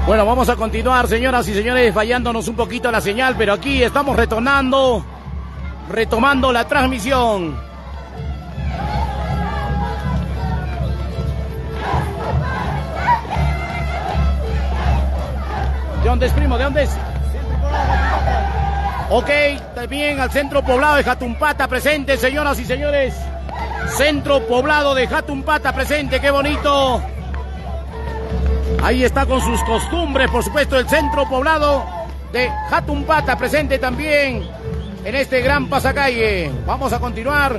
Bueno, vamos a continuar, señoras y señores, fallándonos un poquito la señal, pero aquí estamos retomando la transmisión. ¿De dónde es, primo? ¿De dónde es? Ok, también al Centro Poblado de Jatumpata presente, señoras y señores. Centro Poblado de Jatumpata presente, qué bonito. Ahí está con sus costumbres, por supuesto, el Centro Poblado de Jatumpata presente también en este gran pasacalle. Vamos a continuar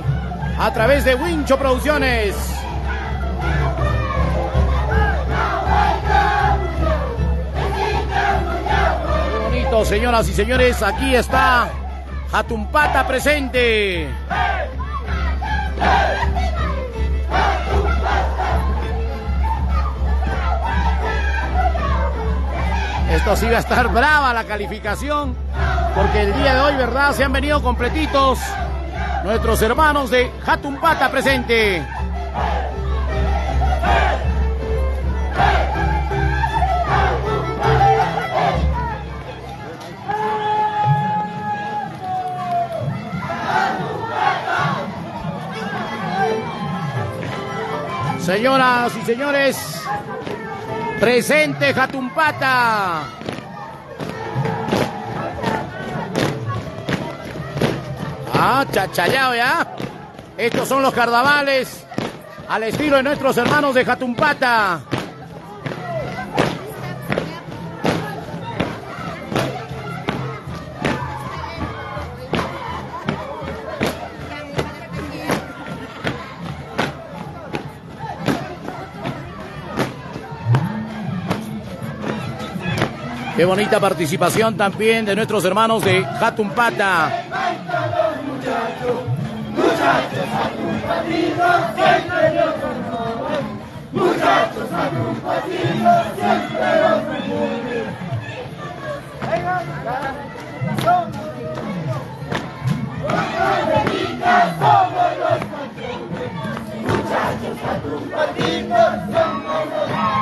a través de Wincho Producciones. Qué bonito, señoras y señores, aquí está Jatumpata presente. Esto sí va a estar brava la calificación, porque el día de hoy, ¿verdad? Se han venido completitos nuestros hermanos de Jatumpata presente. Señoras y señores, presente Jatumpata. Chachayao ya. Estos son los carnavales al estilo de nuestros hermanos de Jatumpata. Qué bonita participación también de nuestros hermanos de Jatumpata. Muchachos jatumpatinos, siempre los honores. Muchachos jatumpatinos, siempre los honores. Somos los patrones. Muchachos jatumpatinos, somos los patrones.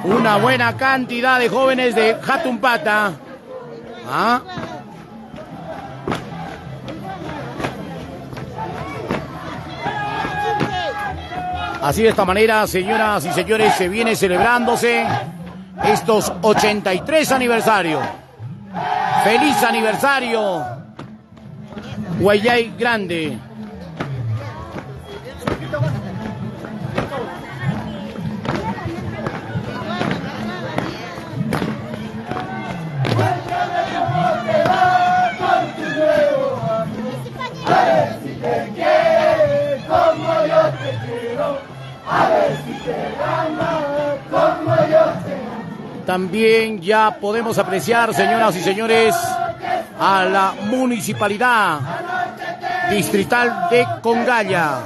Una buena cantidad de jóvenes de Jatumpata. Así de esta manera, señoras y señores, se viene celebrándose estos 83 aniversarios. ¡Feliz aniversario, Guayay Grande! También ya podemos apreciar, señoras y señores, a la Municipalidad Distrital de Congaya.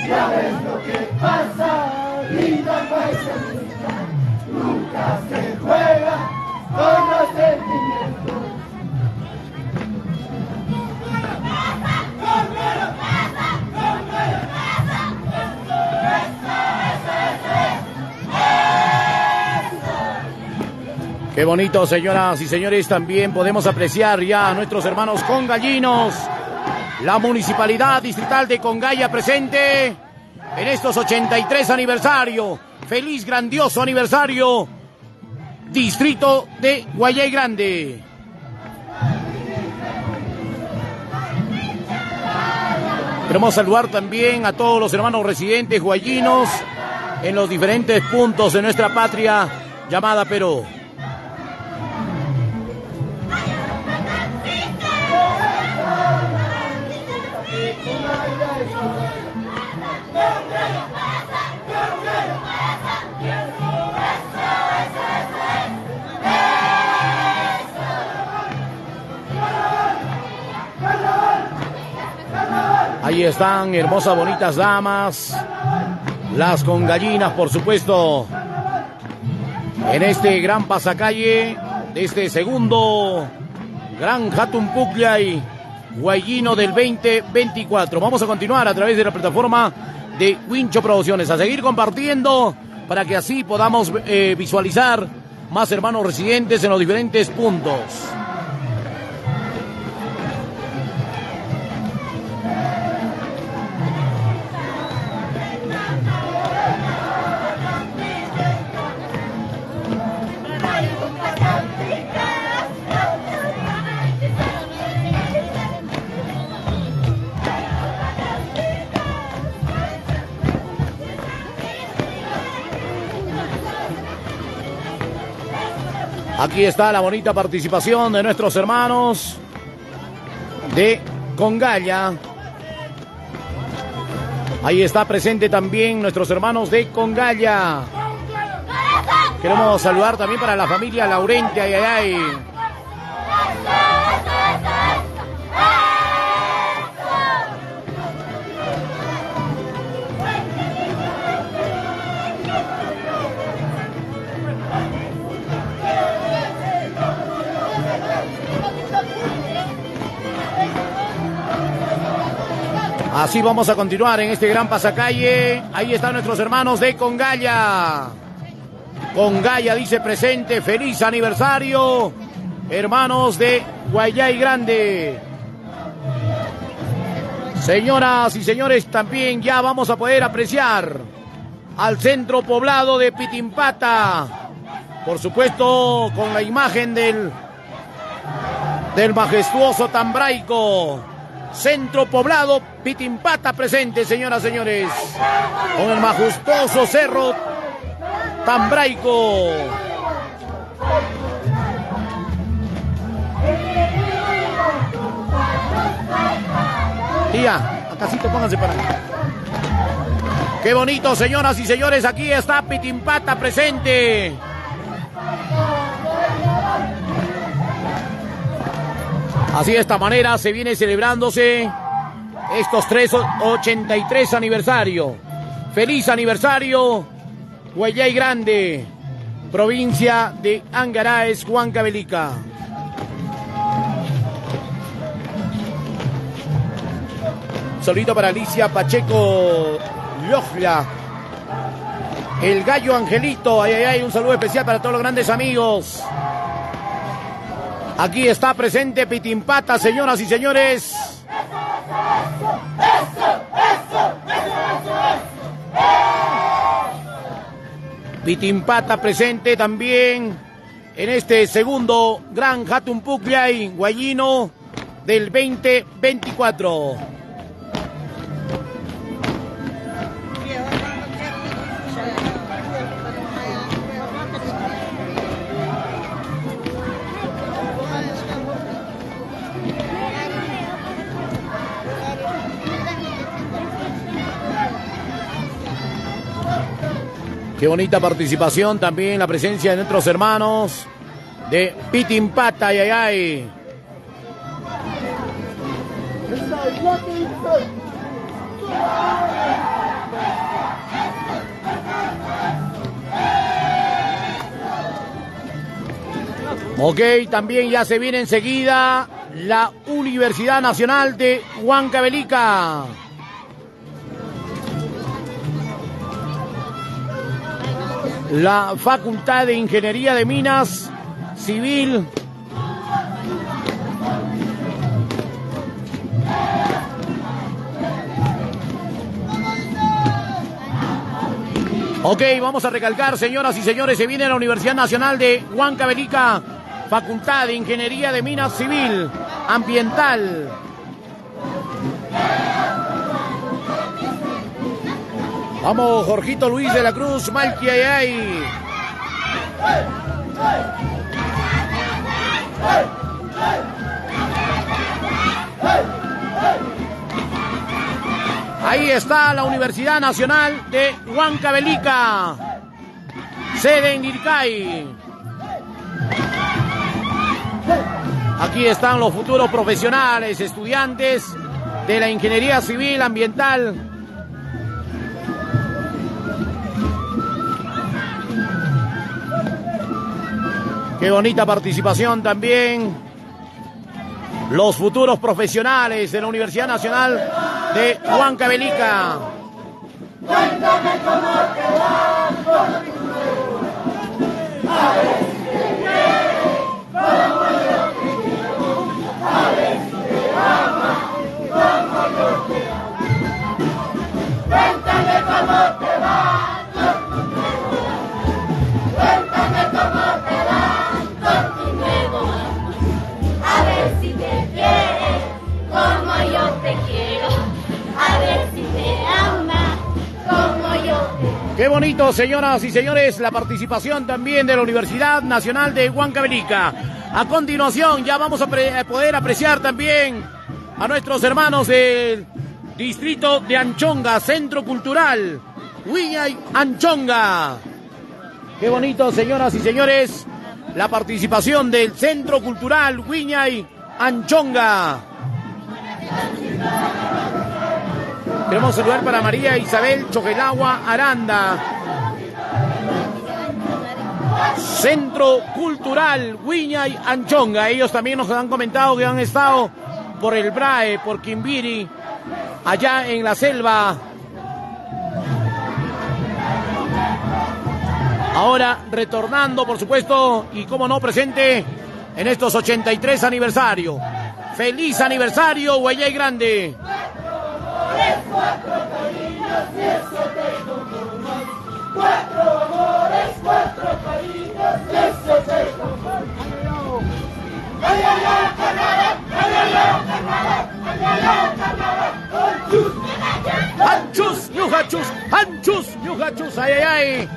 Ya ves lo que pasa, linda paisanita, nunca se juega con los sentimientos. Qué bonito, señoras y señores, también podemos apreciar ya a nuestros hermanos congallinos. La Municipalidad Distrital de Congaya presente en estos 83 aniversario. Feliz, grandioso aniversario, Distrito de Guayay Grande. Queremos saludar también a todos los hermanos residentes guayinos en los diferentes puntos de nuestra patria llamada Perú. Ahí están, hermosas, bonitas damas, las congallinas, por supuesto, en este gran pasacalle de este segundo gran Jatumpucllay guayino del 2024. Vamos a continuar a través de la plataforma de Wincho Producciones, a seguir compartiendo para que así podamos visualizar más hermanos residentes en los diferentes puntos. Aquí está la bonita participación de nuestros hermanos de Congalla. Ahí está presente también nuestros hermanos de Congalla. Queremos saludar también para la familia Laurente. Ay, ay, ay. Así vamos a continuar en este gran pasacalle. Ahí están nuestros hermanos de Congalla. Congalla dice presente, feliz aniversario, hermanos de Guayay Grande. Señoras y señores, también ya vamos a poder apreciar al centro poblado de Pitimpata. Por supuesto, con la imagen del majestuoso Tambraico. Centro poblado Pitimpata presente, señoras y señores, con el majestuoso cerro Tambraico. Tía, acasito, pónganse para acá. Qué bonito, señoras y señores, aquí está Pitimpata presente. Así de esta manera se viene celebrándose estos 83 aniversario. Feliz aniversario, Guayay Grande, provincia de Angaraes, Huancavelica. Saludito para Alicia Pacheco Lojla, el gallo Angelito. Ay, ay, ay, un saludo especial para todos los grandes amigos. Aquí está presente Pitimpata, señoras y señores. Pitimpata presente también en este segundo Gran Jatumpucllay Guayino del 2024. Qué bonita participación también, la presencia de nuestros hermanos de Pitimpata, ay, ay, ay. Ok, también ya se viene enseguida la Universidad Nacional de Huancavelica. La Facultad de Ingeniería de Minas Civil. Ok, vamos a recalcar, señoras y señores, se viene la Universidad Nacional de Huancavelica, Facultad de Ingeniería de Minas Civil, Ambiental. Vamos, Jorgito Luis de la Cruz, Malqui, ay, ay. Ahí está la Universidad Nacional de Huancavelica, sede en Lircay. Aquí están los futuros profesionales, estudiantes de la Ingeniería Civil Ambiental. Qué bonita participación también. Los futuros profesionales de la Universidad Nacional de Huancavelica. Cuéntame cómo te va, bonito, señoras y señores, la participación también de la Universidad Nacional de Huancavelica. A continuación ya vamos a poder apreciar también a nuestros hermanos del distrito de Anchonga, Centro Cultural Huiñay Anchonga. Qué bonito, señoras y señores, la participación del Centro Cultural Huiñay Anchonga. Queremos saludar para María Isabel Choquelagua Aranda. Centro Cultural Huiñay Anchonga. Ellos también nos han comentado que han estado por el BRAE, por Quimbiri, allá en la selva. Ahora retornando, por supuesto, y como no, presente en estos 83 aniversario. ¡Feliz aniversario, Huayay Grande! 4 cariños y eso tengo unos. 4 amores, 4 cariños y eso tengo unos. ¡Ay, ay, ay, carnaval! ¡Ay, ay, ay, carnaval! ¡Ay, ay, ay, carnaval! ¡Anchus! ¡Ñujachus! ¡Anchus! ¡Ñujachus! ¡Ay, ay, ay!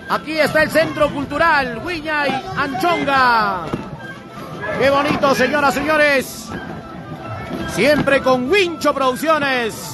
Aquí está el Centro Cultural Huiñay Anchonga. ¡Qué bonito, señoras y señores! Siempre con Wincho Producciones.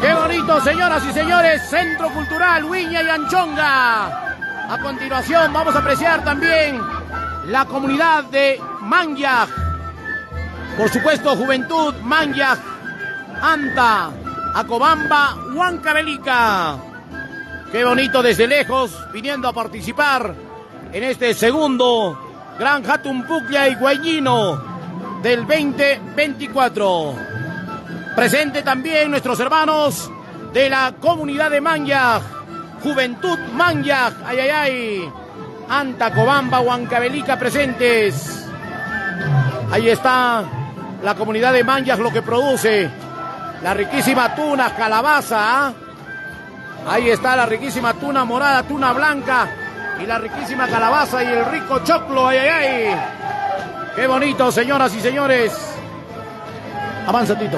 ¡Qué bonito, señoras y señores! Centro Cultural Huiñay Anchonga. A continuación vamos a apreciar también la comunidad de Manyaj. Por supuesto, Juventud Manyaj, Anta, Acobamba, Huancavelica. Qué bonito desde lejos, viniendo a participar en este segundo Gran Hatun Pucllay Guayñino del 2024. Presente también nuestros hermanos de la comunidad de Manyaj, Juventud Manyaj, ay, ay, ay, Anta, Cobamba, Huancavelica presentes. Ahí está la comunidad de Manyaj, lo que produce la riquísima tuna calabaza, ¿eh? Ahí está la riquísima tuna morada, tuna blanca y la riquísima calabaza y el rico choclo, ay, ay, ay. Qué bonito, señoras y señores. Avanza, Tito.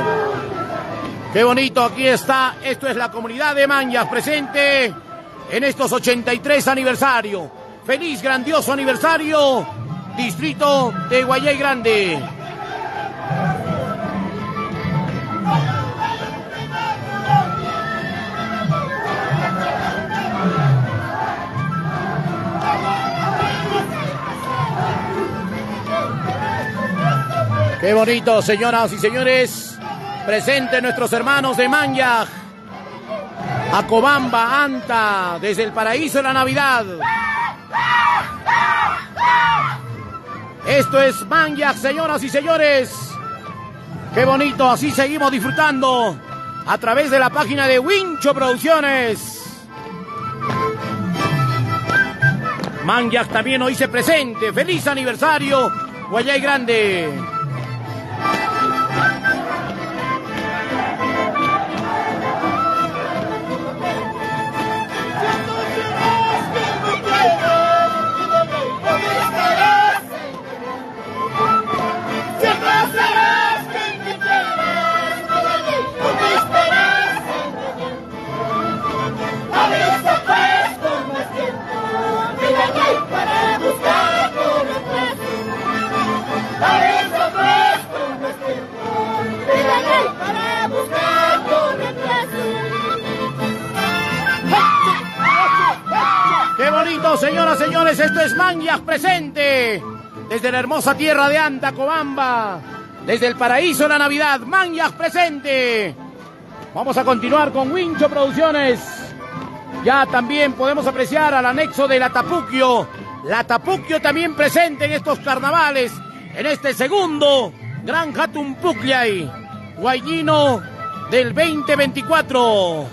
Qué bonito, aquí está. Esto es la comunidad de Manyaj presente en estos 83 aniversario. Feliz, grandioso aniversario, distrito de Huayay Grande. Qué bonito, señoras y señores. Presente nuestros hermanos de Manyaj, Acobamba, Anta, desde el paraíso de la Navidad. Esto es Manyaj, señoras y señores. Qué bonito, así seguimos disfrutando a través de la página de Wincho Producciones. Manyaj también hoy se presente. ¡Feliz aniversario, Huayay Grande! ¡Qué bonito, señoras y señores! Esto es Manyaj presente desde la hermosa tierra de Anta, Cobamba, desde el paraíso de la Navidad. Manyaj presente. Vamos a continuar con Wincho Producciones. Ya también podemos apreciar al anexo del Atapuquio Latapuquio también presente en estos carnavales, en este segundo Gran Hatun Pucllay, Guayino del 2024.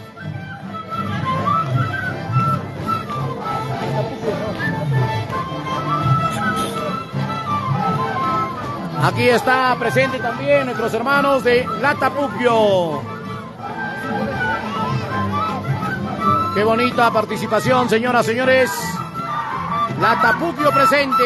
Aquí está presente también nuestros hermanos de Latapuquio. Qué bonita participación, señoras, señores. Latapuquio presente.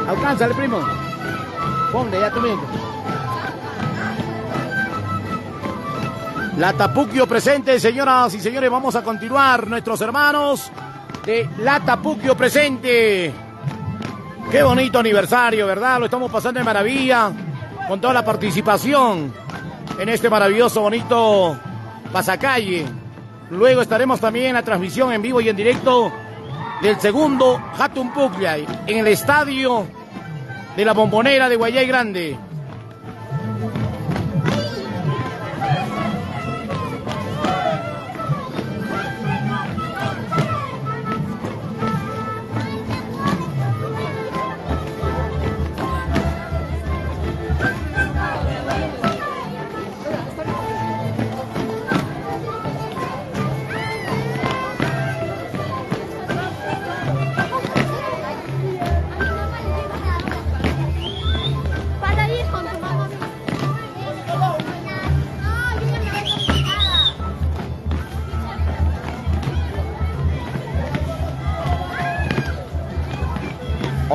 Alcánzale, primo. Ponle ya tu miento. Latapuquio presente, señoras y señores. Vamos a continuar, nuestros hermanos de Latapuquio presente. Qué bonito aniversario, ¿verdad? Lo estamos pasando de maravilla con toda la participación en este maravilloso, bonito pasacalle. Luego estaremos también en la transmisión en vivo y en directo del segundo Hatun Pucllay en el estadio de la Bombonera de Guayay Grande.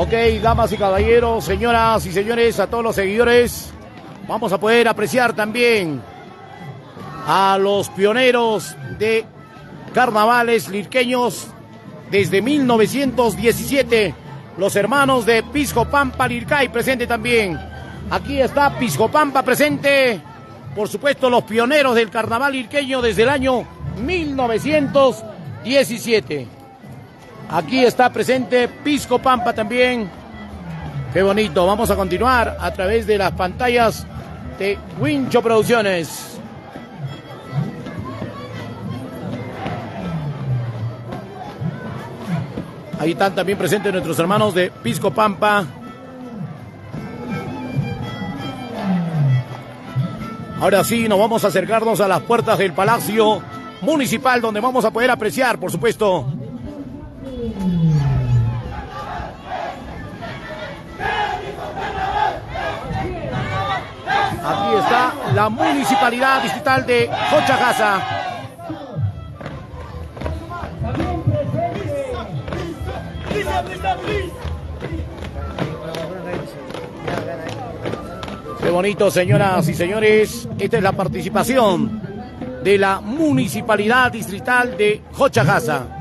Ok, damas y caballeros, señoras y señores, a todos los seguidores, vamos a poder apreciar también a los pioneros de carnavales lirqueños desde 1917, los hermanos de Piscopampa Lircay presente también. Aquí está Piscopampa presente, por supuesto los pioneros del carnaval lirqueño desde el año 1917. Aquí está presente Piscopampa también. Qué bonito. Vamos a continuar a través de las pantallas de Wincho Producciones. Ahí están también presentes nuestros hermanos de Piscopampa. Ahora sí, nos vamos a acercarnos a las puertas del Palacio Municipal, donde vamos a poder apreciar, por supuesto, aquí está la Municipalidad Distrital de Jochagasa. Qué bonito, señoras y señores. Esta es la participación de la Municipalidad Distrital de Jochagasa.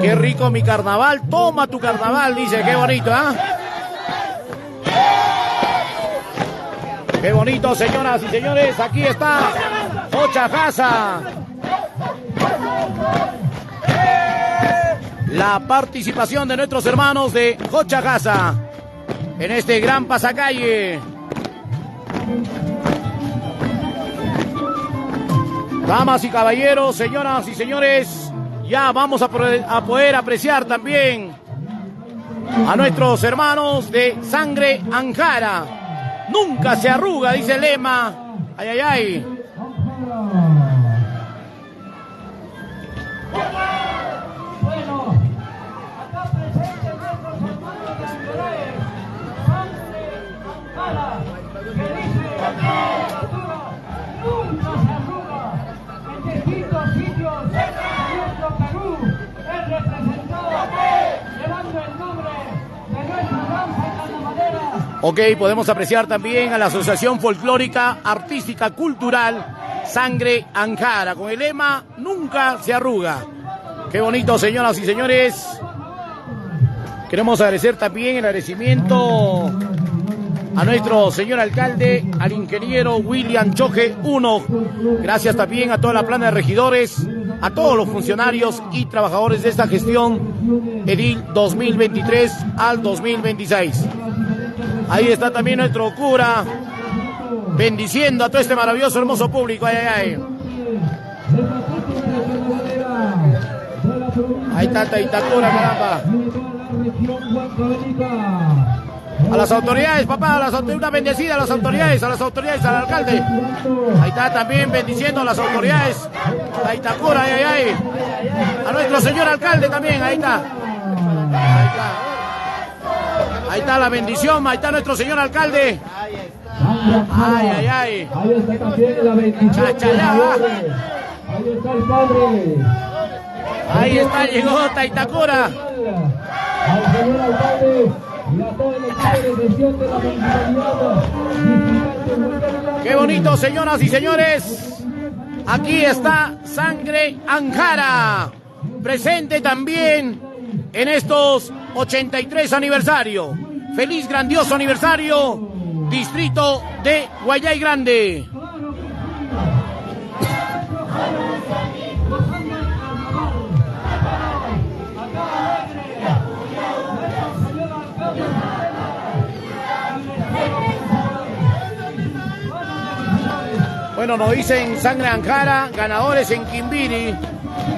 Qué rico mi carnaval, toma tu carnaval, dice, qué bonito, ¿ah? Qué bonito, señoras y señores, aquí está Jochagasa. La participación de nuestros hermanos de Jochagasa en este gran pasacalle. Damas y caballeros, señoras y señores, ya vamos a poder apreciar también a nuestros hermanos de sangre Anjara. Nunca se arruga, dice el lema. Ay, ay, ay. Ok, podemos apreciar también a la Asociación Folclórica Artística Cultural Sangre Anjara, con el lema Nunca se arruga. Qué bonito, señoras y señores. Queremos agradecer también el agradecimiento a nuestro señor alcalde, al ingeniero William Choje 1. Gracias también a toda la plana de regidores, a todos los funcionarios y trabajadores de esta gestión edil 2023 al 2026. Ahí está también nuestro cura bendiciendo a todo este maravilloso, hermoso público. Ay, ay, ay. Ahí está Itacura, caramba. A las autoridades, papá, a las autoridades, una bendecida a las autoridades, al alcalde. Ahí está también bendiciendo a las autoridades. A Itacura, ay, ay, ay. A nuestro señor alcalde también, ahí está. Ahí está. Ahí está la bendición, ahí está nuestro señor alcalde. Ay, ay, ay. Ahí está también la bendición. Chachayá. Ahí está el padre. Ahí está, llegó Itacura. Al señor alcalde y a todo el equipo de gestión de la municipalidad. Qué bonito, señoras y señores. Aquí está Sangre Anjara, presente también en estos 83 aniversario. Feliz, grandioso aniversario, distrito de Guayay Grande. Bueno, nos dicen Sangre Anjara, ganadores en Quimbiri,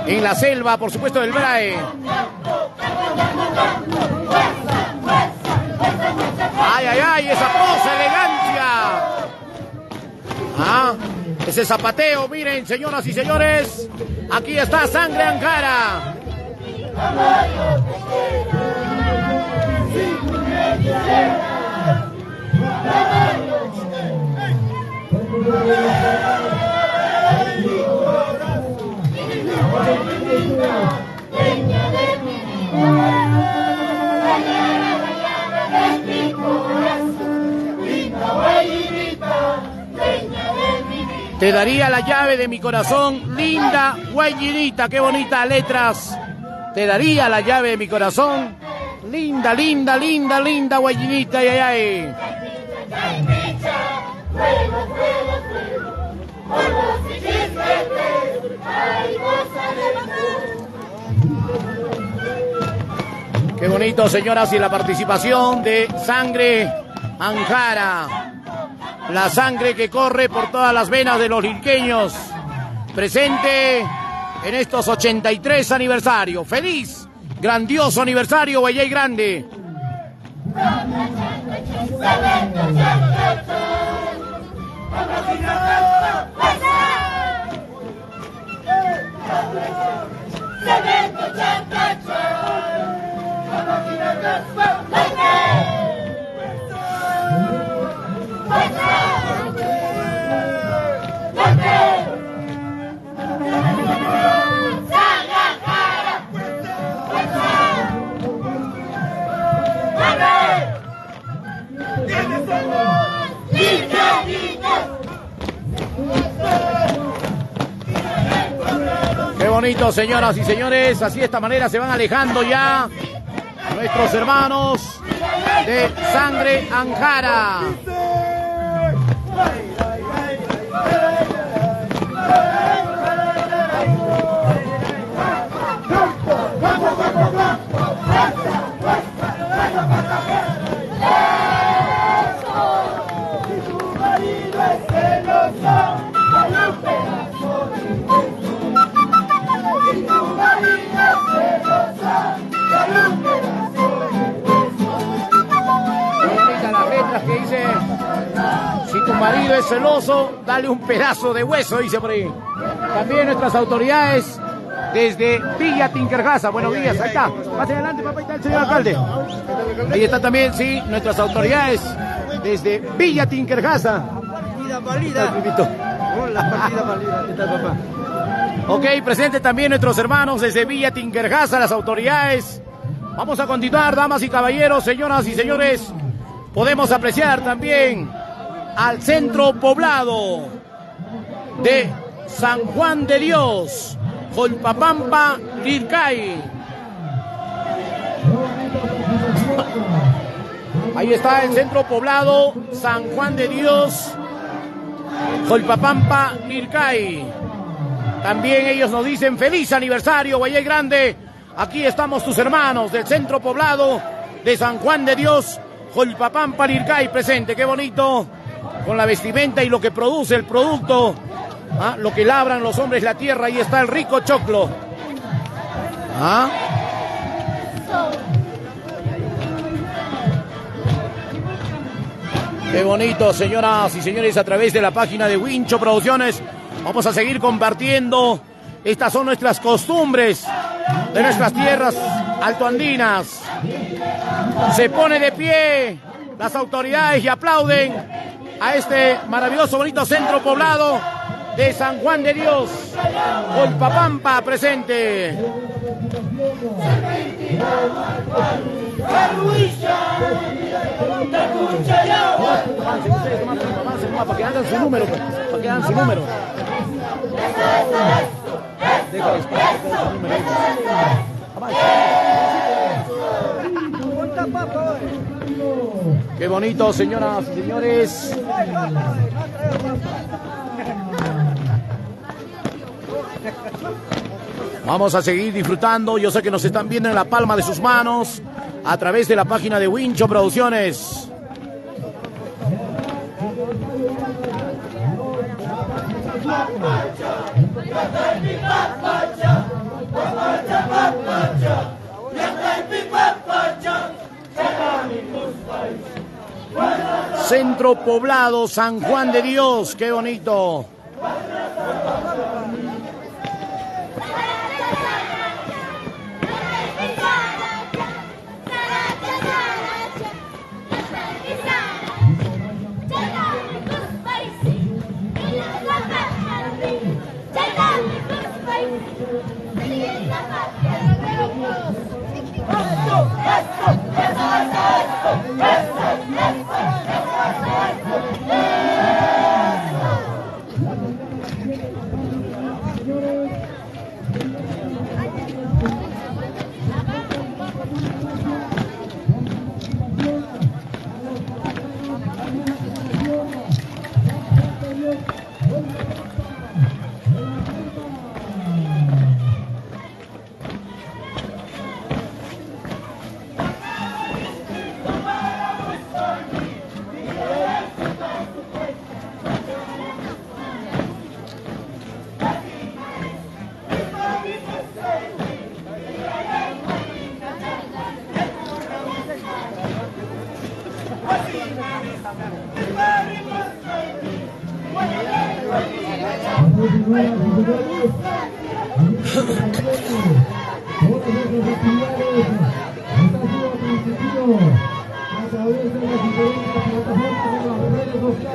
en la selva, por supuesto, del Brae. Ay, ay, ay, esa pose, elegancia. Ah, ese zapateo, miren, señoras y señores, aquí está Sangre Anjara. Te daría la llave de mi corazón, linda guayinita, qué bonitas letras. Te daría la llave de mi corazón, linda, linda, linda, linda guayinita, ay, ay, ay. Qué bonito, señoras, y la participación de Sangre Anjara. La sangre que corre por todas las venas de los lilqueños. Presente en estos 83 aniversarios. Feliz, grandioso aniversario, Guayay Grande. Qué bonito, señoras y señores. Así de esta manera se van alejando ya nuestros hermanos de Sangre Anjara. Que dice, si tu marido es celoso, dale un pedazo de hueso, dice por ahí. También nuestras autoridades desde Villa Tinkerjasa. Buenos días, ahí está. Pase adelante, papá, ahí está el señor alcalde. Ahí está también, sí, nuestras autoridades desde Villa Tinkerjasa. Ok, presente también nuestros hermanos desde Villa Tinkerjasa, las autoridades. Vamos a continuar, damas y caballeros, señoras y señores. podemos apreciar también al centro poblado de San Juan de Dios, Jolpapampa, Lircay. Ahí está el centro poblado San Juan de Dios, Jolpapampa, Lircay. También ellos nos dicen feliz aniversario, Guayay Grande. Aquí estamos tus hermanos del centro poblado de San Juan de Dios, Jolpapampa, Lircay presente. Qué bonito, con la vestimenta y lo que produce el producto, lo que labran los hombres la tierra. Ahí está el rico choclo. Qué bonito, señoras y señores, a través de la página de Wincho Producciones. Vamos a seguir compartiendo. Estas son nuestras costumbres de nuestras tierras altoandinas. Se pone de pie las autoridades y aplauden a este maravilloso, bonito centro poblado de San Juan de Dios. Jolpapampa presente. Para que hagan su número, para que hagan su número. Qué bonito, señoras y señores. Vamos a seguir disfrutando. Yo sé que nos están viendo en la palma de sus manos a través de la página de Wincho Producciones. Centro poblado San Juan de Dios, qué bonito.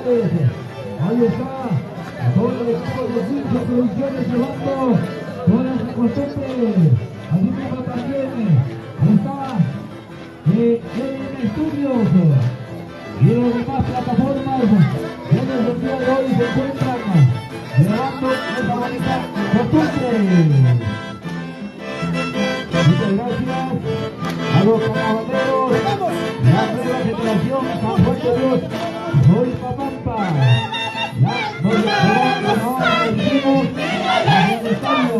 Ahí está, todo el equipo de Wincho Producciones llevando toda esa costumbre. Así mismo también está en estudios y las demás plataformas donde el día de hoy se encuentran llevando esa bonita costumbre. Muchas gracias a los carabaneros, la nueva generación San Juan de Dios, Jolpapampa. Ya nos decimos en el estadio.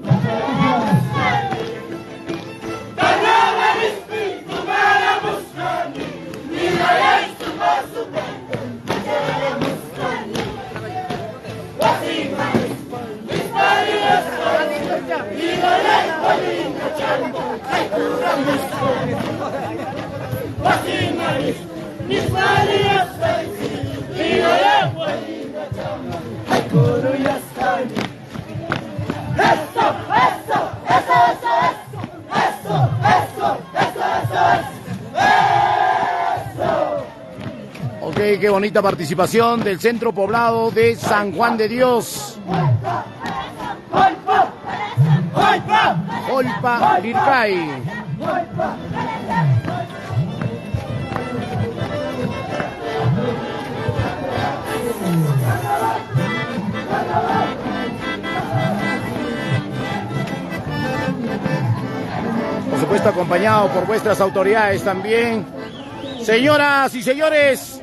Muchas gracias. Ok, qué bonita participación del centro poblado de San Juan de Dios. Jolpa, Lircay. por supuesto acompañado por vuestras autoridades también. Señoras y señores,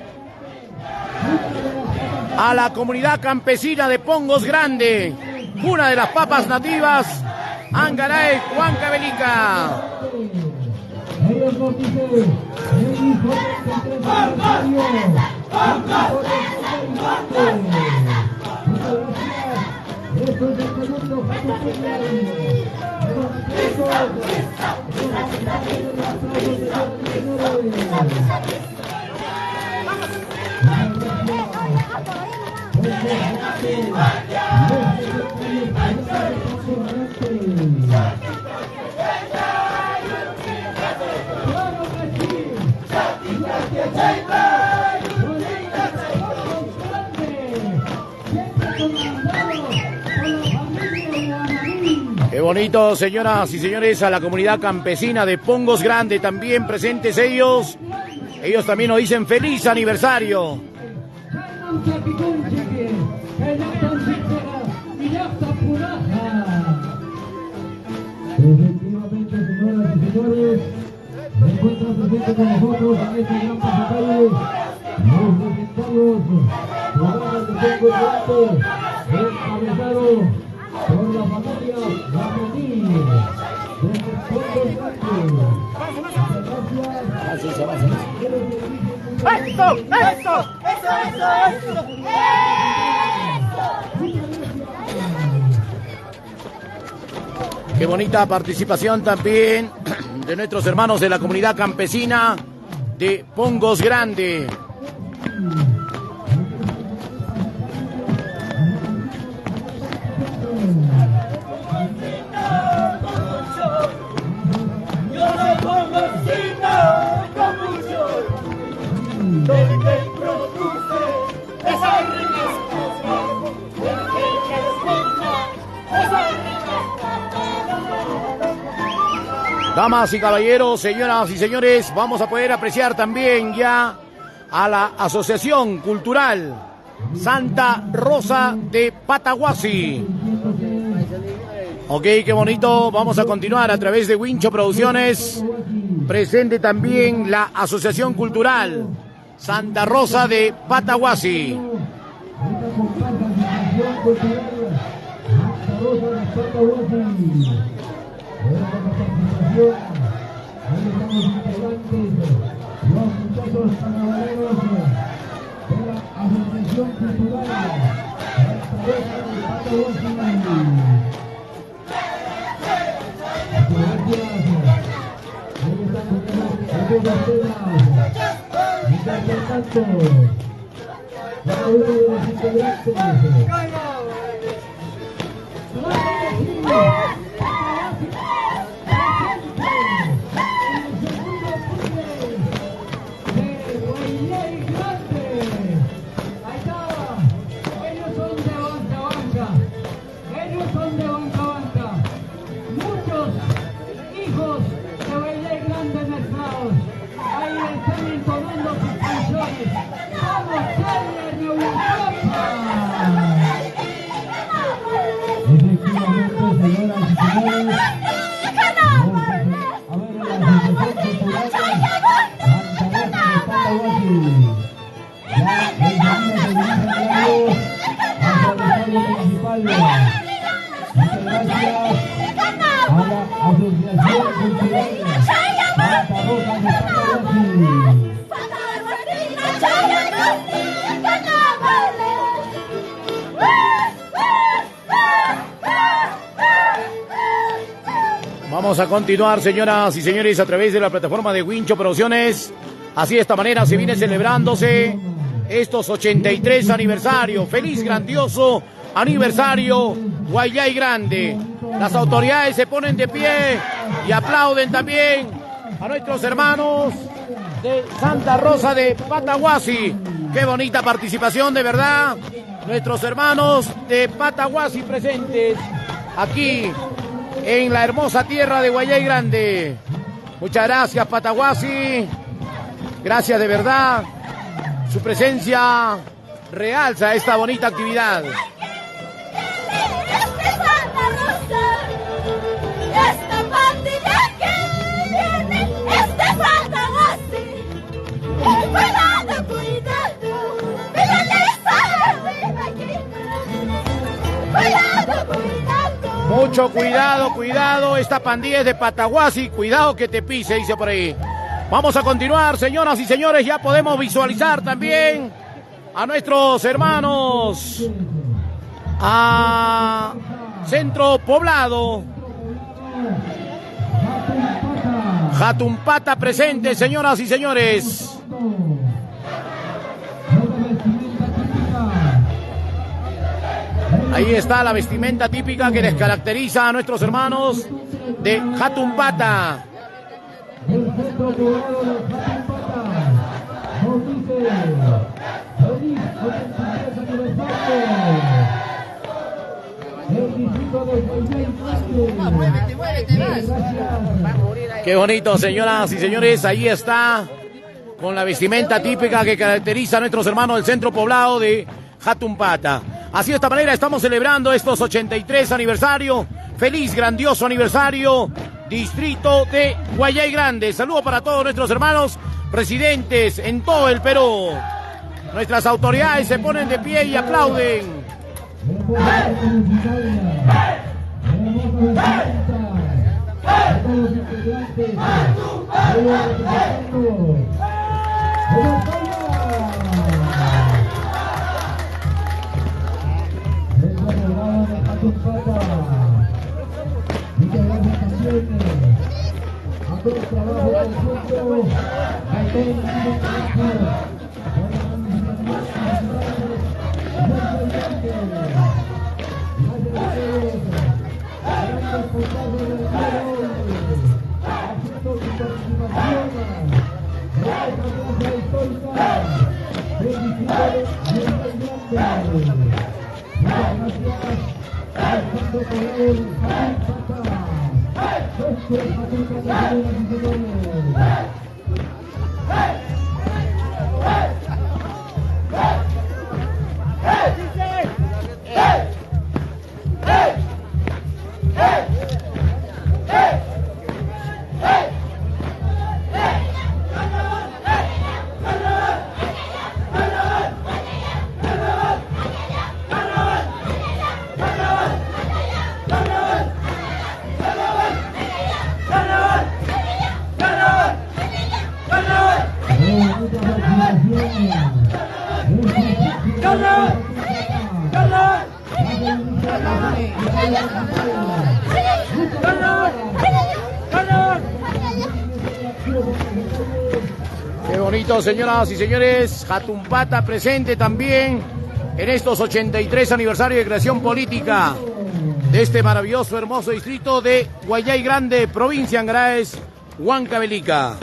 a la comunidad campesina de Pongos Grande, una de las papas nativas, Angarae Huancavelica. Ellos nos dicen, el hijo del 33 aniversario, muchas gracias. Esto es el segundo Qué bonito, señoras y señores, a la comunidad campesina de Pongos Grande también presentes ellos. Ellos también nos dicen feliz aniversario. Efectivamente, señoras y señores, se encuentran presentes con nosotros en este gran pasacalle los legendarios programas de Pongos Grande, encabezado por la familia Lamení desde Pongos Grande. Muchas gracias. ¡Eso! Qué bonita participación también de nuestros hermanos de la comunidad campesina de Pongos Grande. Damas y caballeros, señoras y señores, vamos a poder apreciar también ya a la Asociación Cultural Santa Rosa de Pataguasi. Ok, qué bonito. Vamos a continuar a través de Wincho Producciones. Presente también la Asociación Cultural Santa Rosa de Pataguasi. Ahí estamos integrantes, los muchachos carnavaleros de la Asociación Cultural Santa Rosa de Pataguasi. Muchas gracias. Ahí están algunas temas. Mientras tanto, cada uno de los integrantes. Vamos a continuar, señoras y señores, a través de la plataforma de Wincho Producciones. Así de esta manera se viene celebrándose estos 83 aniversarios. Feliz, grandioso aniversario, Guayay Grande. Las autoridades se ponen de pie y aplauden también a nuestros hermanos de Santa Rosa de Pataguasi. Qué bonita participación, de verdad. Nuestros hermanos de Pataguasi presentes aquí en la hermosa tierra de Guayay Grande. Muchas gracias, Pataguasi. Gracias de verdad. Su presencia realza esta bonita actividad. Santa Rosa, esta patria que Mucho cuidado, cuidado. Esta pandilla es de Pataguasi. Cuidado que te pise, dice por ahí. Vamos a continuar, señoras y señores. Ya podemos visualizar también a nuestros hermanos a Centro Poblado. Jatumpata presente, señoras y señores. Ahí está la vestimenta típica que les caracteriza a nuestros hermanos de Jatumpata. Qué bonito, señoras y señores. Ahí está, con la vestimenta típica que caracteriza a nuestros hermanos del Centro Poblado de Jatumpata. Así de esta manera estamos celebrando estos 83 aniversario. Feliz, grandioso aniversario, distrito de Guayay Grande. Saludo para todos nuestros hermanos residentes en todo el Perú. Nuestras autoridades se ponen de pie y aplauden. Qué bonito, señoras y señores. Jatumpata presente también en estos 83 aniversarios de creación política de este maravilloso, hermoso distrito de Guayay Grande, provincia Angraes, Huancavelica.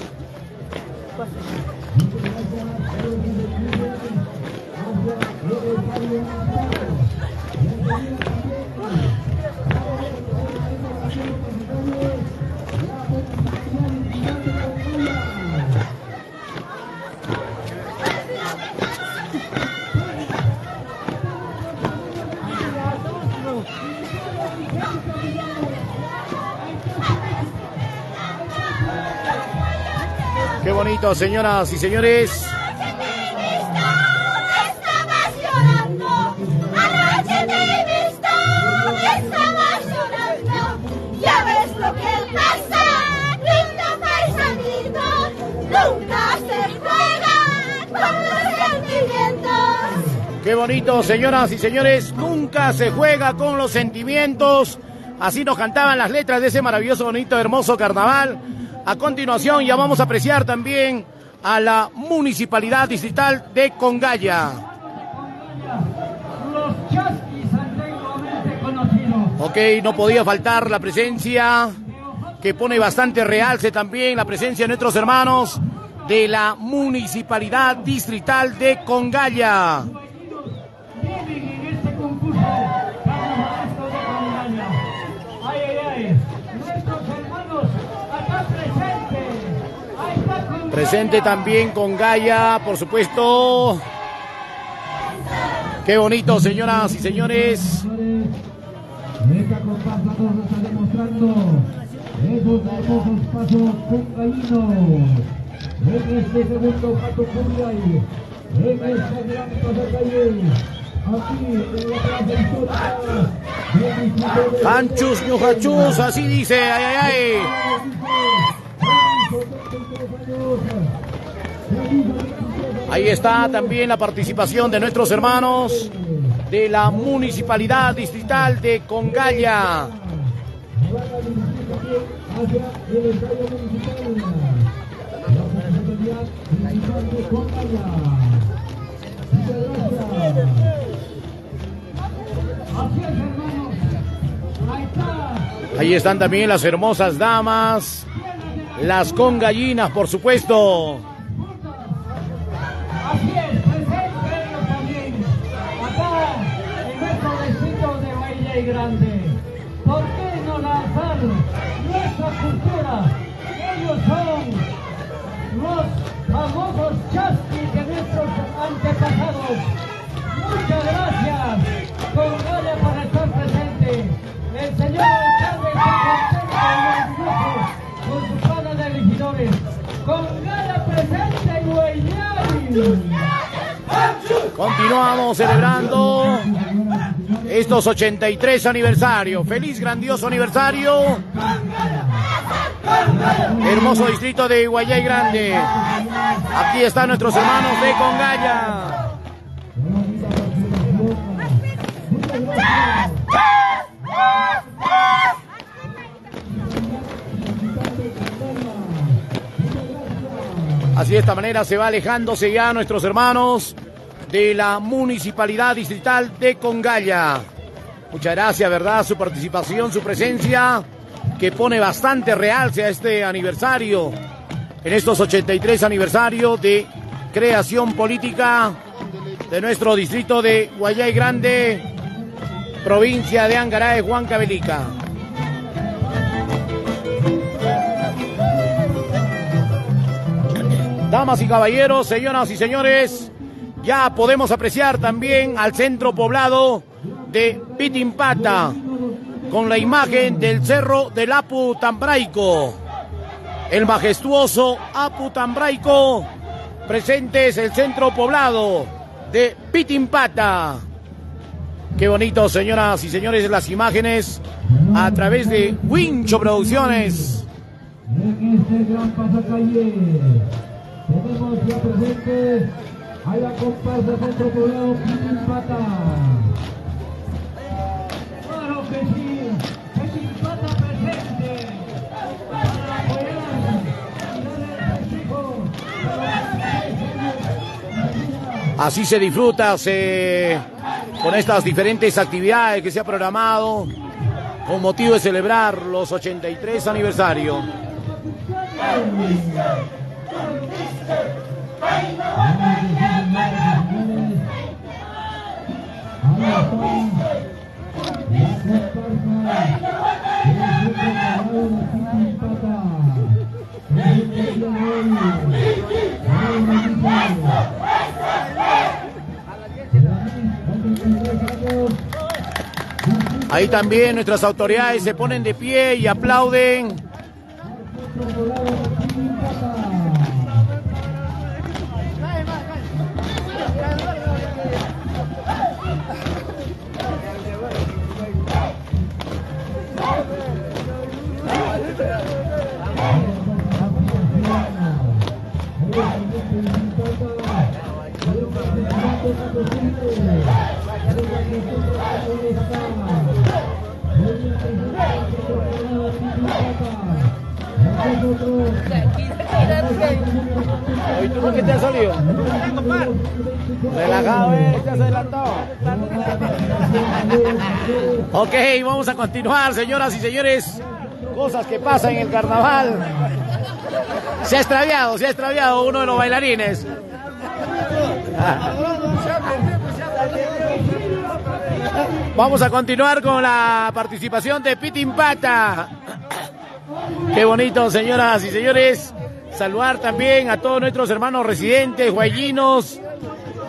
Qué bonito, señoras y señores. Estabas llorando, anoche te he visto, estabas llorando. Ya ves lo que pasa, lindo paisanito, nunca se juega con los sentimientos. Qué bonito, señoras y señores, nunca se juega con los sentimientos. Así nos cantaban las letras de ese maravilloso, bonito, hermoso carnaval. A continuación ya vamos a apreciar también a la Municipalidad Distrital de Congaya. Los chasquis antiguamente conocidos. Ok, no podía faltar la presencia que pone bastante realce también, la presencia de nuestros hermanos de la Municipalidad Distrital de Congaya. Viven en este concurso carnavalesco de Congaya. Ay, ay, ay. Nuestros hermanos acá presentes. Ahí está Congaya. Presente también Congaya, por supuesto. Qué bonito, señoras y señores. Esta comparsa nos está demostrando esos hermosos pasos congayinos. En este segundo Pato Cungay, en esta gran pasacalle, Anchus, ñujachus, así dice, ay, ay, ay. Ahí está también la participación de nuestros hermanos de la Municipalidad Distrital de Congalla. Ahí están también las hermosas damas, las congallinas, por supuesto. Así es, presenten también acá en nuestro distrito de Valle Grande. ¿Por qué no lanzar nuestra cultura? Ellos son los famosos chasquis de nuestros antepasados. Muchas gracias, Congalla, por estar presente. El señor alcalde se contenta con su pana de regidores. Congalla presente y Guayay. Continuamos celebrando estos 83 aniversarios. Feliz, grandioso aniversario. Hermoso distrito de Guayay Grande. Aquí están nuestros hermanos de Congalla. Así de esta manera se va alejándose ya nuestros hermanos de la Municipalidad Distrital de Congalla. Muchas gracias, ¿verdad? Su participación, su presencia, que pone bastante realce a este aniversario, en estos 83 aniversarios de creación política de nuestro distrito de Guayay Grande, provincia de Angaray, Huancavelica. Damas y caballeros, señoras y señores, ya podemos apreciar también al centro poblado de Pitimpata con la imagen del cerro del Apu Tambraico. El majestuoso Apu Tambraico, presente es el centro poblado de Pitimpata. Qué bonito, señoras y señores, las imágenes a través de Wincho Producciones. En este gran pasacalle tenemos ya presente a la comparsa centro poblado Pitimpata. Claro que sí, Pitimpata presente para apoyar y darle el festejo a Así se disfruta con estas diferentes actividades que se ha programado con motivo de celebrar los 83 aniversarios. Ahí también nuestras autoridades se ponen de pie y aplauden. ¿Y tú por qué te has salido? Relajado, te has adelantado. Ok, vamos a continuar, señoras y señores. Cosas que pasan en el carnaval. Se ha extraviado uno de los bailarines. Vamos a continuar con la participación de Pitimpata. Qué bonito, señoras y señores. Saludar también a todos nuestros hermanos residentes, guayinos,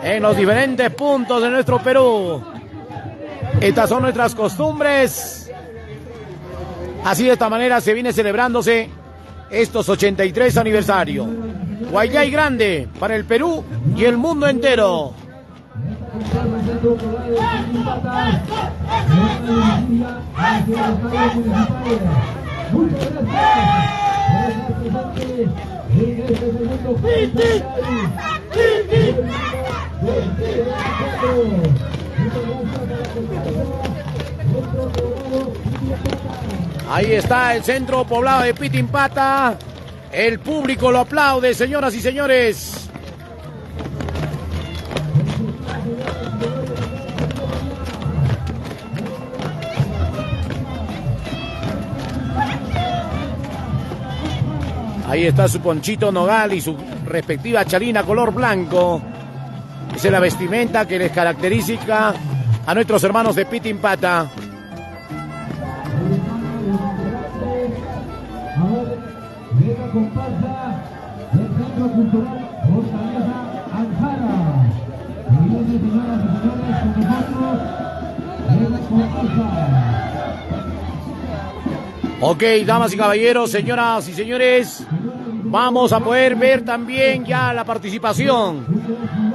en los diferentes puntos de nuestro Perú. Estas son nuestras costumbres. Así de esta manera se viene celebrándose estos 83 aniversarios. Guayay Grande para el Perú y el mundo entero. Centro Poblado de Pitin-Pata se van a dirigir hacia el estadio municipal. Muchas gracias por estar presentes en este segundo Ahí está el Centro Poblado de Pitin-Pata. El público lo aplaude, señoras y señores. Ahí está su ponchito nogal y su respectiva chalina color blanco. Esa es la vestimenta que les caracteriza a nuestros hermanos de Pitin-Pata. Llega comparsa del Centro Cultural Fortaleza Anjara. Y viene, señoras y señores, con nosotros llega comparsa. Ok, damas y caballeros, señoras y señores, vamos a poder ver también ya la participación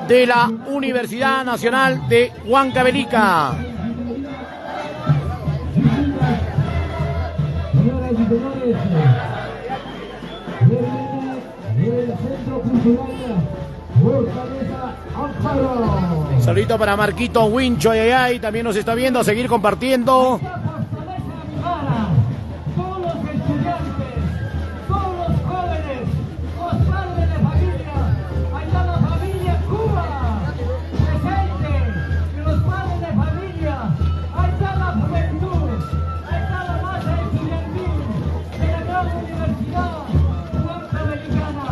de la Universidad Nacional de Huancavelica. Señoras y señores, el Centro Cultural Fortaleza Anjara. Saludito para Marquito Wincho, y también nos está viendo, a seguir compartiendo. Todos los estudiantes, todos los jóvenes, los padres de familia, ahí está la familia Cuba, presente, y los padres de familia, ahí está la juventud, ahí está la masa estudiantil de la gran universidad huancavelicana,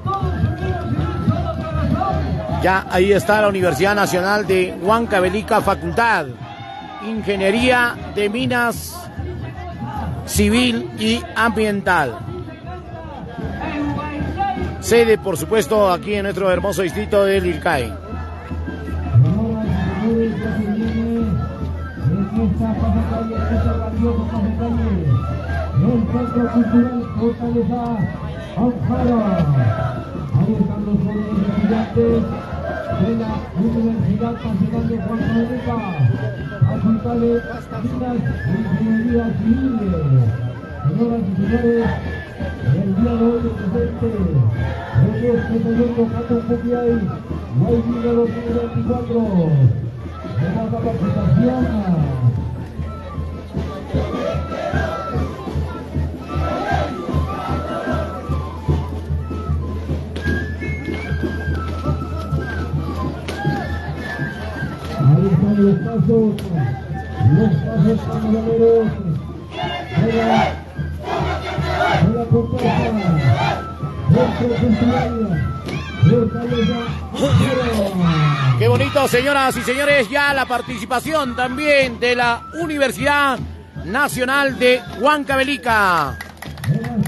todos unidos en un solo corazón. Ya ahí está la Universidad Nacional de Huancavelica, Facultad Ingeniería de Minas Civil y Ambiental. Sede, por supuesto, aquí en nuestro hermoso distrito del Ilcay. El Centro Cultural Fortaleza Anjara. Ahí están los jóvenes estudiantes de la Universidad Nacional de Huancavelica, Facultad de Minas e Ingeniería Civil. Señoras y señores, el día de hoy presente en este segundo Cato Pupiay, Guayville 2024. Vamos a la presentación. Ahí están los pasos camioneros de la comparsa Centro Cultural Fortaleza Anjara. Qué bonito, señoras y señores, ya la participación también de la Universidad Nacional de Huancavelica.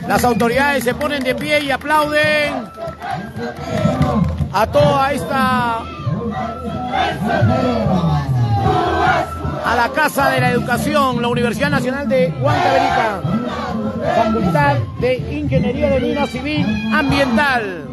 Las autoridades se ponen de pie y aplauden a toda esta... a la Casa de la Educación, la Universidad Nacional de Huancavelica, Facultad de Ingeniería de Minas Civil Ambiental.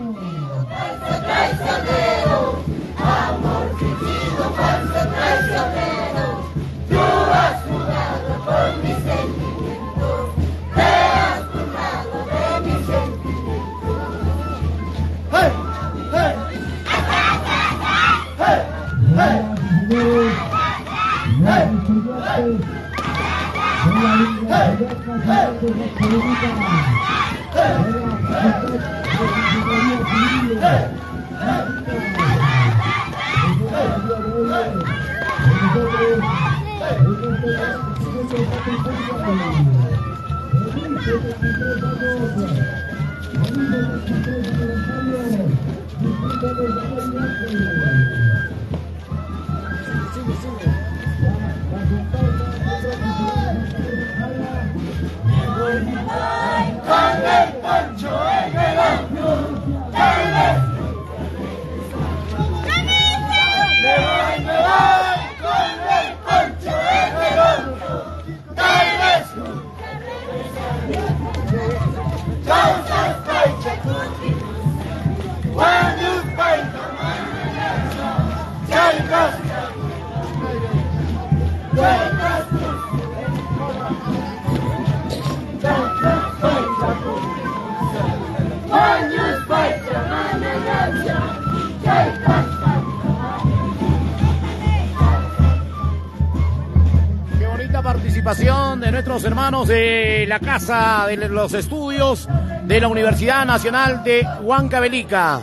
bonita participación de nuestros hermanos de la Casa de los Estudios de la Universidad Nacional de Huancavelica.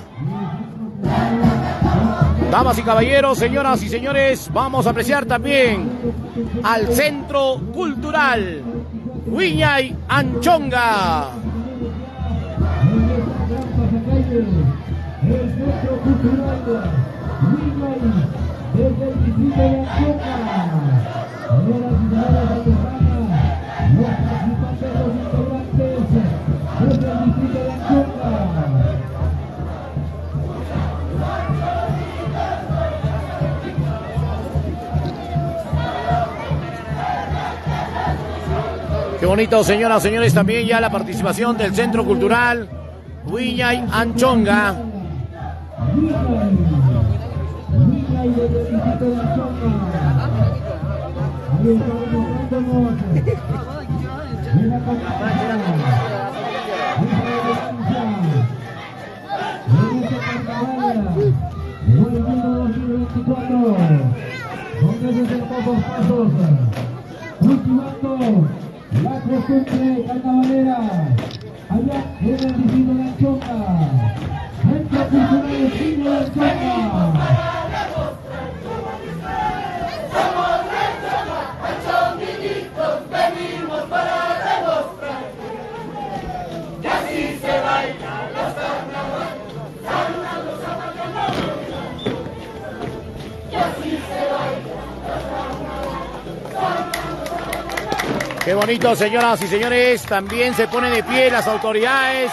Damas y caballeros, señoras y señores, vamos a apreciar también al Centro Cultural Huiñay Anchonga. El Centro Cultural Huiñay desde el distrito de Anchonga. Señoras y señores, acompaña los participantes, los integrantes desde el distrito de Anchonga. Qué bonito, señoras y señores, también ya la participación del Centro Cultural Huiñay Anchonga. Cultivando la costumbre carnavalera allá en el distrito de Anchonga. Centro Cultural Huiñay de Anchonga. Somos de Anchonga, anchonguinitos, venimos para demostrar que así se bailan los carnavales, saludan los zapateros, que así se bailan los carnavales. Qué bonito, señoras y señores, también se ponen de pie las autoridades.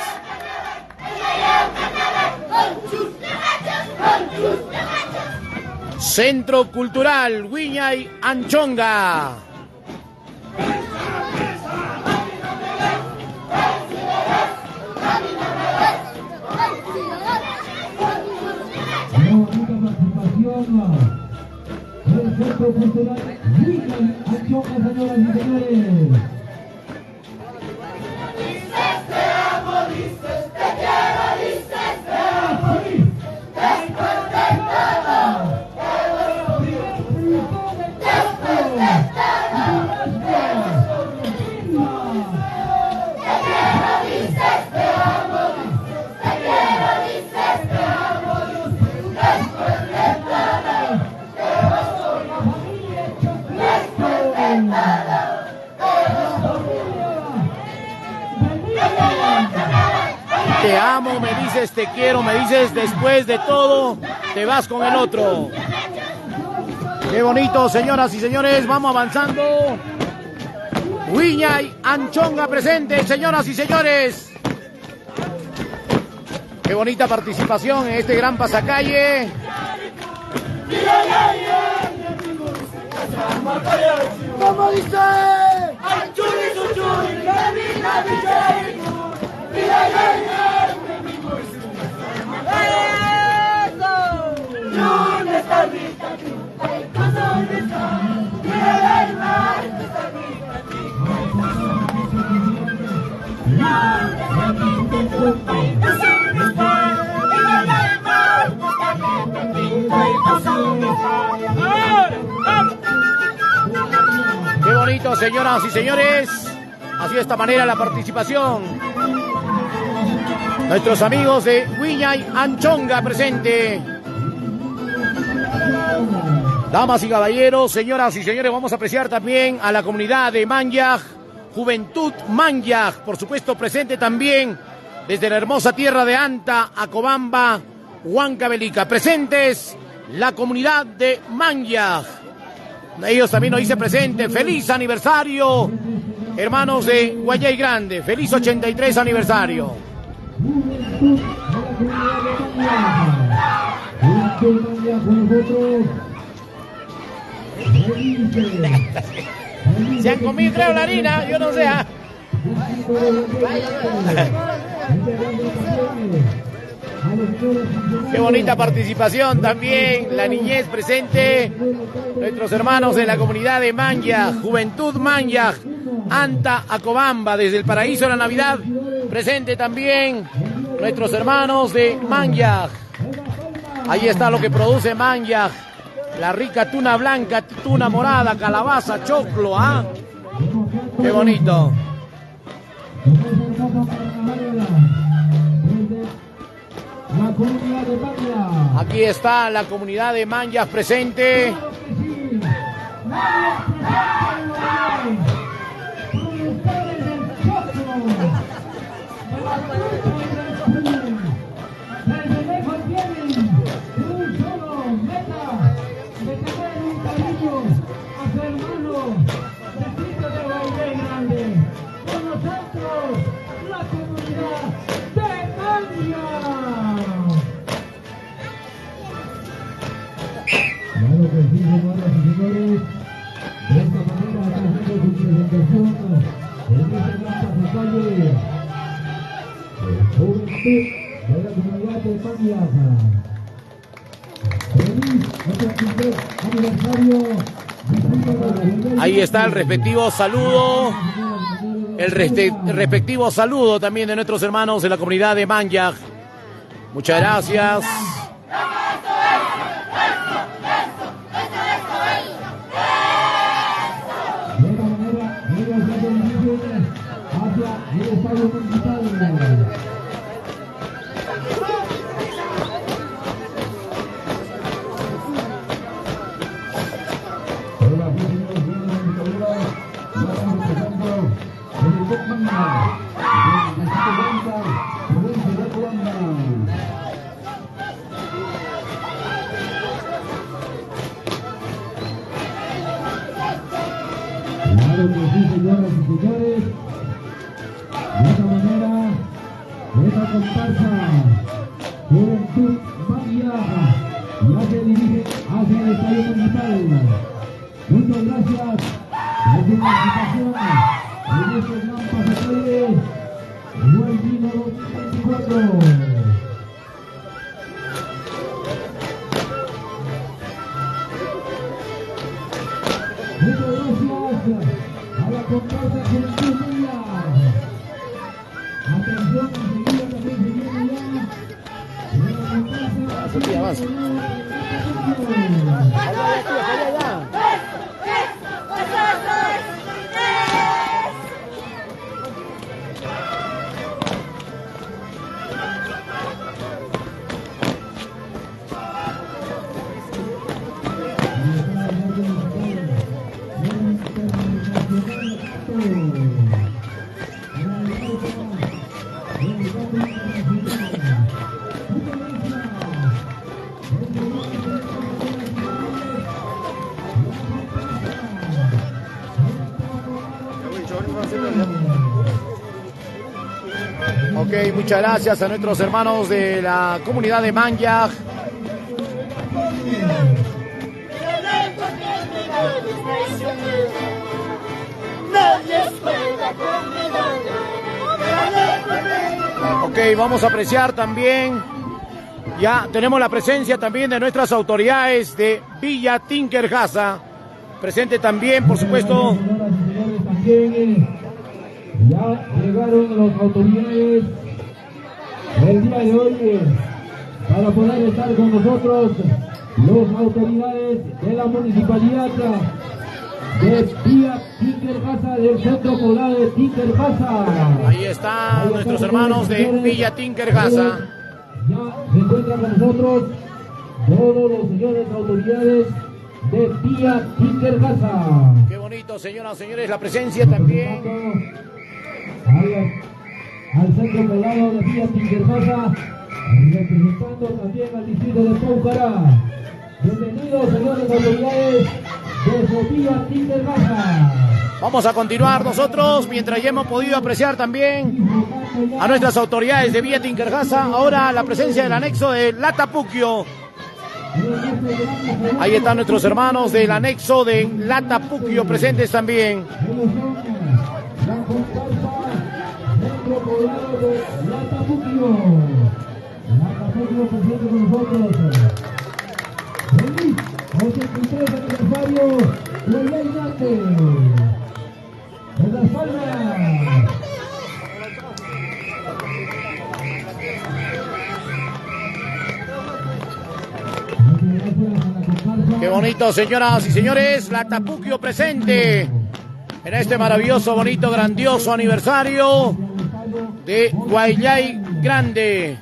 Centro Cultural Huiñay Anchonga. Una bonita participación del Centro Cultural Huiñay Anchonga, señoras y señores. Te amo, me dices te quiero, me dices después de todo, te vas con el otro. Qué bonito, señoras y señores, vamos avanzando. Huiñay Anchonga presente, señoras y señores. Qué bonita participación en este gran pasacalle. ¿Cómo dice? Ay, churi, su churi, la vida, ¿dónde está mi tati? ¿Dónde está? Mira el mar, ¿dónde está mi tati? ¿Dónde está mi tati? ¿Dónde está? Mira el mar, ¿dónde está mi tati? Qué bonito, señoras y señores. Así de esta manera la participación. Nuestros amigos de Huiñay Anchonga presente. Damas y caballeros, señoras y señores, vamos a apreciar también a la comunidad de Manyaj, Juventud Manyaj, por supuesto presente también desde la hermosa tierra de Anta, Acobamba, Huancavelica. Presentes la comunidad de Manyaj. Ellos también nos dicen presente. Feliz aniversario, hermanos de Guayay Grande. Feliz 83 aniversario. Se han comido, creo, la harina, yo no sé. Qué bonita participación también, la niñez presente, nuestros hermanos de la comunidad de Manyaj, Juventud Manyaj, Anta, Acobamba, desde el paraíso de la Navidad, presente también nuestros hermanos de Manyaj. Ahí está lo que produce Manyaj, La rica tuna blanca, tuna morada, calabaza, choclo, ¿ah? Qué bonito. Aquí está la comunidad de Manllas presente. Ahí está el respectivo saludo. El respectivo saludo también de nuestros hermanos de la comunidad de Manllas. Muchas gracias. Claro que sí, señoras y señores. De esta manera, esta comparsa, Juventud Manllas, ya se dirige hacia el estadio municipal. Muchas gracias por su participación en este gran pasatoide Buen Vino 2024. Muchas gracias a la comparsa Juventud Manllas. Atención, enseguida también se viene ya la comparsa. Avanza. Ok, muchas gracias a nuestros hermanos de la comunidad de Manllas. Ok, vamos a apreciar también, ya tenemos la presencia también de nuestras autoridades de Villa Tinkerjasa, presente también, por supuesto. Ya llegaron las autoridades el día de hoy para poder estar con nosotros, las autoridades de la municipalidad de Villa Tinkerjasa, del centro poblado de Tinkerjasa. Ahí están nuestros hermanos de Villa Tinkerjasa. Ya se encuentran con nosotros todos los señores autoridades de Villa Tinkerjasa. Qué bonito, señoras y señores, la presencia también al centro poblado de Villa Tinkerjasa, representando también al distrito de Paucará. Bienvenidos, señores autoridades de Villa Tinkerjasa. Vamos a continuar nosotros, mientras ya hemos podido apreciar también a nuestras autoridades de Villa Tinkerjasa. Ahora la presencia del anexo de Latapuquio. Ahí están nuestros hermanos del anexo de Latapuquio presentes también. Poblado de Latapuquio. Latapuquio presente con nosotros. Feliz 83 aniversario de Ley Nante. En Las Palmas. Qué bonito, señoras y señores, Latapuquio presente en este maravilloso, bonito, grandioso aniversario de Guayllay Grande.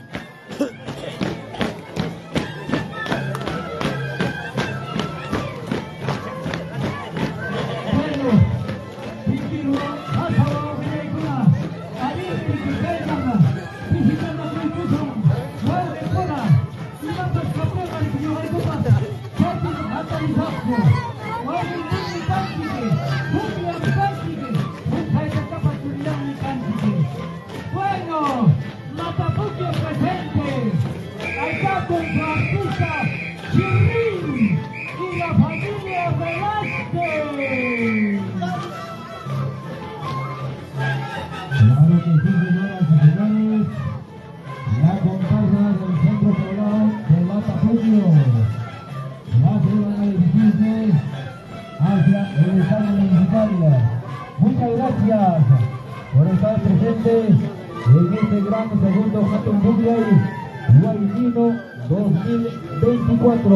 Bueno, Latapuquio presente, acá con su artista Chirrín y la familia Velázquez. Claro que sí, señoras y señores, la comparsa del centro poblado de Latapuquio ya se van a dirigirse hacia el estadio municipal. Muchas gracias por estar presentes en este gran segundo Hatun Buglay Guayllino 2024.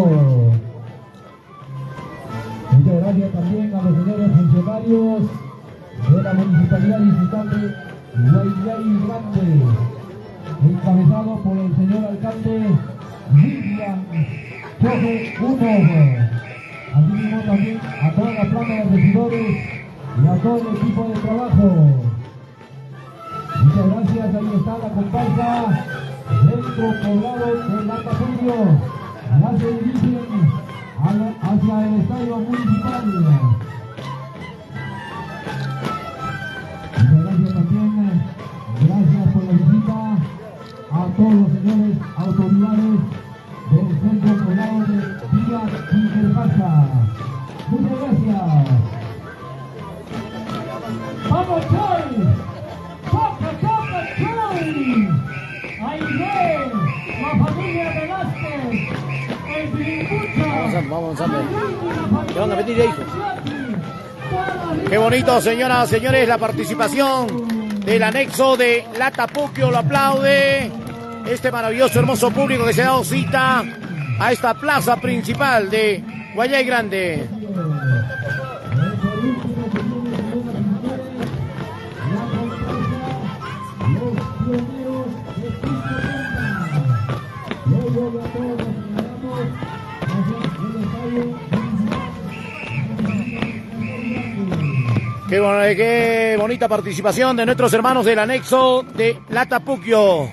Muchas gracias también a los señores funcionarios de la Municipalidad Distrital de Guayllay Grande, encabezado por el señor alcalde William Choque Unov. Asimismo también a toda la plana de regidores y a todo el equipo de trabajo. Muchas gracias, ahí está la comparsa Centro Poblado de Latapuquio. Ya se dirigen hacia el estadio municipal. Muchas gracias también, gracias por la visita a todos los señores autoridades del Centro Poblado de Villa Interpasa. Muchas gracias. ¡Vamos, Choy! ¡Toca, toca, Choy! ¡Ahí ven! ¡La familia Velázquez! ¡El Bilimbucha! Vamos, ¿qué van a pedir de hijo? Qué bonito, señoras y señores, la participación del anexo de Latapuquio. Lo aplaude este maravilloso, hermoso público que se ha dado cita a esta plaza principal de Guayllay Grande. Qué bonita participación de nuestros hermanos del anexo de Latapuquio.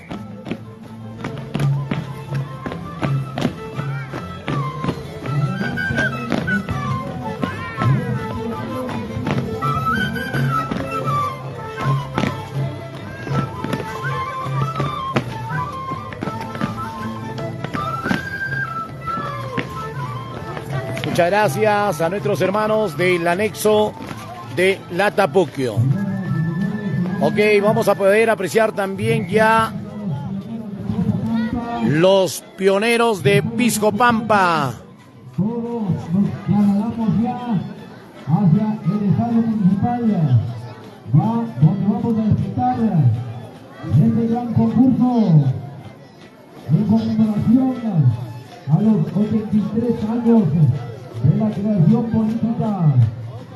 Muchas gracias a nuestros hermanos del anexo de Latapuquio. Ok, vamos a poder apreciar también ya los pioneros de Piscopampa. Todos nos trasladamos ya hacia el estadio municipal, ya donde vamos a disfrutar este gran concurso en conmemoración a los 83 años de la creación política.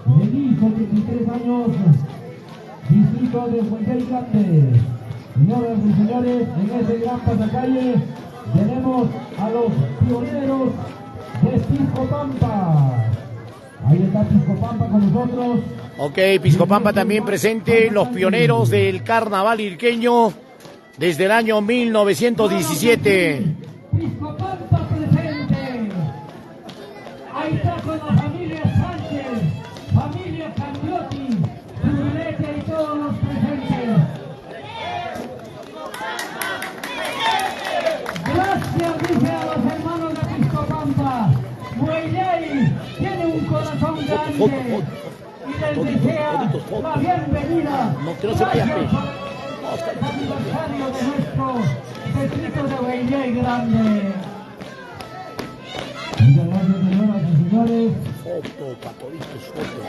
Feliz 83 años, distrito de Guayllay Grande. Señoras y señores, en este gran pasacalle tenemos a los pioneros de Piscopampa. Ahí está Piscopampa con nosotros. Ok, Piscopampa también presente, los pioneros del carnaval irqueño desde el año 1917. Piscopampa presente. Ahí está con la familia Sánchez, familia Candiotti, Zurulete y todos los presentes. Gracias, dice a los hermanos de Piscopampa. Guayllay tiene un corazón grande y les desea la bienvenida. Gracias por el aniversario de nuestro distrito de Guayllay Grande. Muchas gracias, señoras y señores. Foto, católicos, foto.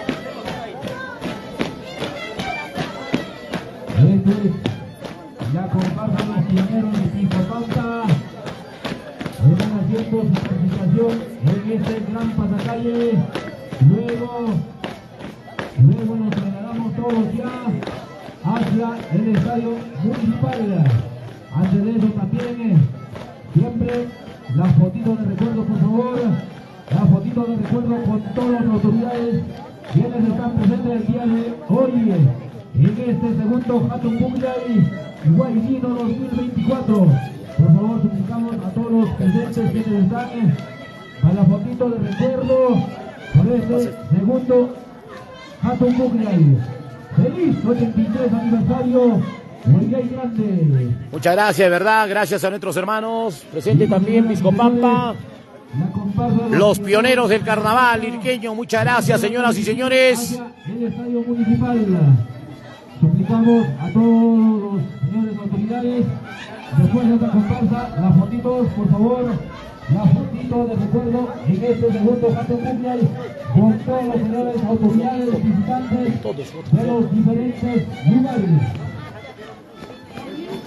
Ya compartan los pioneros de Piscopampa. haciendo su participación en este gran pasacalle. Luego nos trasladamos todos ya hacia el estadio municipal. Antes de eso también, siempre las fotitos de recuerdo, por favor. Las fotitos de recuerdo con todas las autoridades quienes están presentes el día de hoy en este segundo Hatun Pucllay Guayquino 2024. Por favor, suplicamos a todos los presentes quienes están a la fotito de recuerdo por este segundo Hatun Pucllay. ¡Feliz 83 aniversario! Guayquay Grande. Muchas gracias, ¿verdad? Gracias a nuestros hermanos. Presente también Piscopampa. Los pioneros del carnaval irqueño. Muchas gracias, señoras y señores. El estadio municipal. Suplicamos a todos los señores autoridades, después de esta comparsa, las fotitos, por favor, las fotitos de recuerdo en este segundo Hatun Pucllay con todos los señores autoridades visitantes de los diferentes lugares.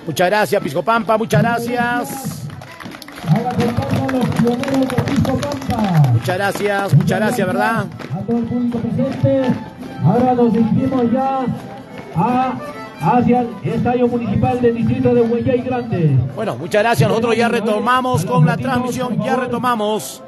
Muchas gracias, Piscopampa, muchas gracias. A la comparsa, los pioneros de Piscopampa. Muchas gracias, ¿verdad? A todo el público presente. Ahora nos dirigimos ya hacia el estadio municipal del distrito de Guayquay Grande. Bueno, muchas gracias. Nosotros ya retomamos con la transmisión, ya retomamos.